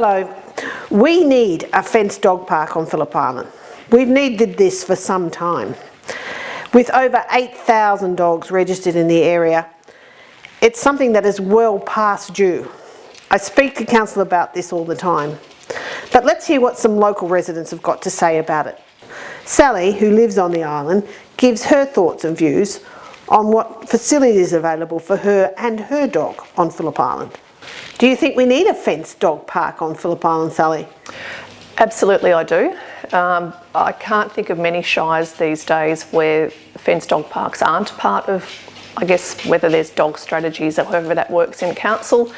Hello. We need a fenced dog park on Phillip Island. We've needed this for some time. With over 8,000 dogs registered in the area, it's something that is well past due. I speak to council about this all the time. But let's hear what some local residents have got to say about it. Sally, who lives on the island, gives her thoughts and views on what facilities are available for her and her dog on Phillip Island. Do you think we need a fenced dog park on Phillip Island, Sally? Absolutely I do. I can't think of many shires these days where fenced dog parks aren't part of, I guess, whether there's dog strategies or however that works in council.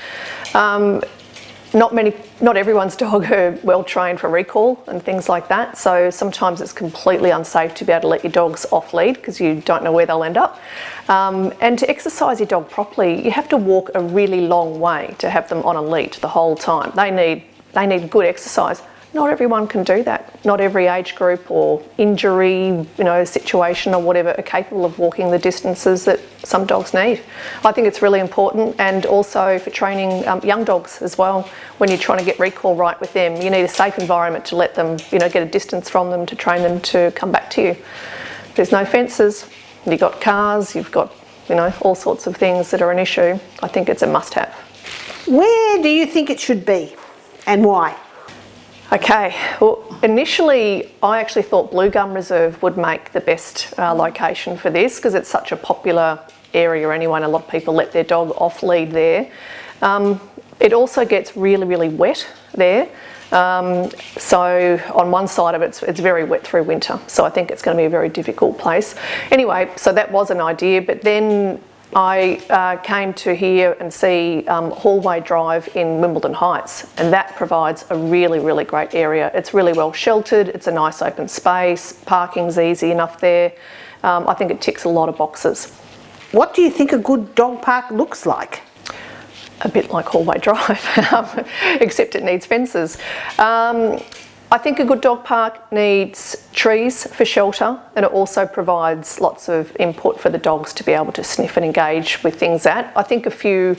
Not everyone's dog are well trained for recall and things like that, so sometimes it's completely unsafe to be able to let your dogs off lead because you don't know where they'll end up. And to exercise your dog properly, you have to walk a really long way to have them on a lead the whole time. They need good exercise. Not everyone can do that. Not every age group or injury, situation or whatever are capable of walking the distances that some dogs need. I think it's really important, and also for training young dogs as well. When you're trying to get recall right with them, you need a safe environment to let them, get a distance from them to train them to come back to you. There's no fences. You've got cars. You've got, all sorts of things that are an issue. I think it's a must-have. Where do you think it should be, and why? Okay, well initially I actually thought Blue Gum Reserve would make the best location for this because it's such a popular area anyway, and a lot of people let their dog off lead there. It also gets really, really wet there. So on one side of it, it's very wet through winter. So I think it's going to be a very difficult place. Anyway, so that was an idea, but then I came to hear and see Hallway Drive in Wimbledon Heights, and that provides a really, really great area. It's really well sheltered, it's a nice open space, parking's easy enough there. I think it ticks a lot of boxes. What do you think a good dog park looks like? A bit like Hallway Drive, except it needs fences. I think a good dog park needs trees for shelter, and it also provides lots of input for the dogs to be able to sniff and engage with things at. I think a few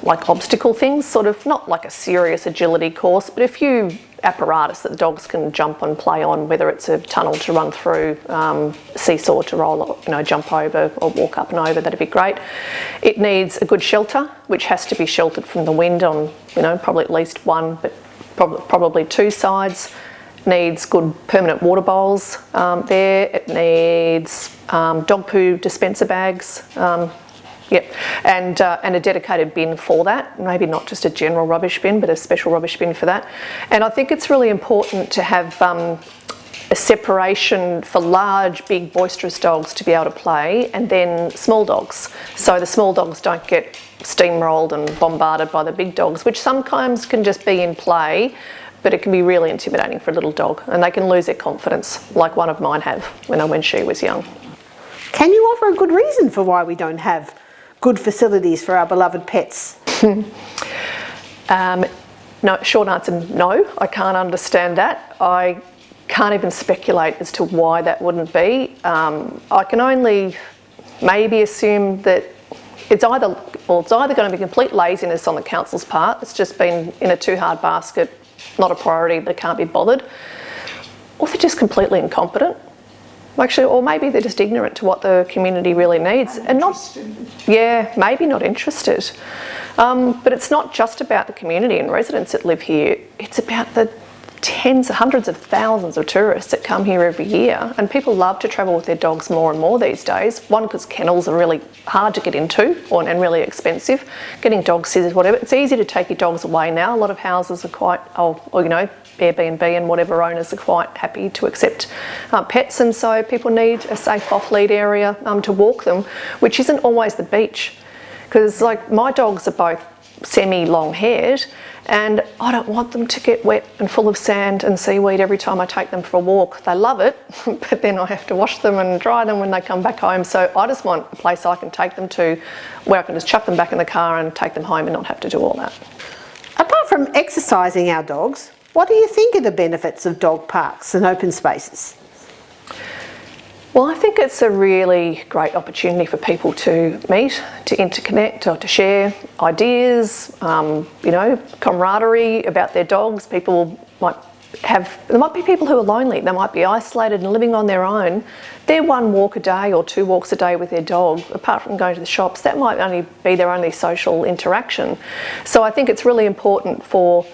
like obstacle things, sort of not like a serious agility course, but a few apparatus that the dogs can jump and play on, whether it's a tunnel to run through, seesaw to roll, jump over or walk up and over, that'd be great. It needs a good shelter, which has to be sheltered from the wind on, probably at least one, but probably two sides. Needs good permanent water bowls there. It needs dog poo dispenser bags. And a dedicated bin for that. Maybe not just a general rubbish bin, but a special rubbish bin for that. And I think it's really important to have a separation for large, big, boisterous dogs to be able to play, and then small dogs. So the small dogs don't get steamrolled and bombarded by the big dogs, which sometimes can just be in play, but it can be really intimidating for a little dog, and they can lose their confidence, like one of mine have when she was young. Can you offer a good reason for why we don't have good facilities for our beloved pets? No, short answer, no, I can't understand that. I can't even speculate as to why that wouldn't be. I can only maybe assume that it's either going to be complete laziness on the council's part. It's just been in a too hard basket, not a priority, they can't be bothered, or they're just completely incompetent. Actually, or maybe they're just ignorant to what the community really needs and maybe not interested. But it's not just about the community and residents that live here. It's about the hundreds of thousands of tourists that come here every year, and people love to travel with their dogs more and more these days. One, because kennels are really hard to get into and really expensive. Getting dog sitters, whatever. It's easy to take your dogs away now. A lot of houses are quite, Airbnb and whatever owners are quite happy to accept pets, and so people need a safe off-lead area to walk them, which isn't always the beach. Because my dogs are both semi-long haired, and I don't want them to get wet and full of sand and seaweed every time I take them for a walk. They love it, but then I have to wash them and dry them when they come back home. So I just want a place I can take them to where I can just chuck them back in the car and take them home and not have to do all that. Apart from exercising our dogs, what do you think are the benefits of dog parks and open spaces? Well, I think it's a really great opportunity for people to meet, to interconnect, or to share ideas, camaraderie about their dogs. There might be people who are lonely, they might be isolated and living on their own. Their one walk a day or 2 walks a day with their dog, apart from going to the shops, that might only be their only social interaction. So I think it's really important for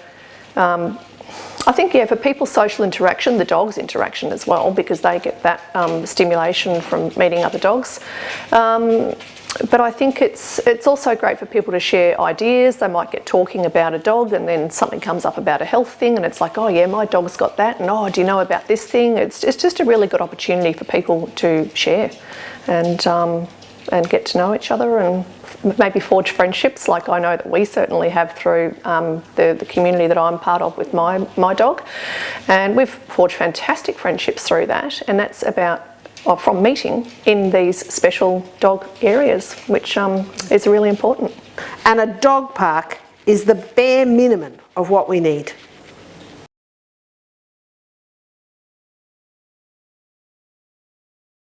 for people's social interaction, the dog's interaction as well, because they get that stimulation from meeting other dogs. But I think it's also great for people to share ideas. They might get talking about a dog and then something comes up about a health thing and it's like, oh yeah, my dog's got that, and oh, do you know about this thing? It's just a really good opportunity for people to share and get to know each other and maybe forge friendships, like I know that we certainly have through the community that I'm part of with my dog. And we've forged fantastic friendships through that, and that's from meeting in these special dog areas, which is really important. And a dog park is the bare minimum of what we need.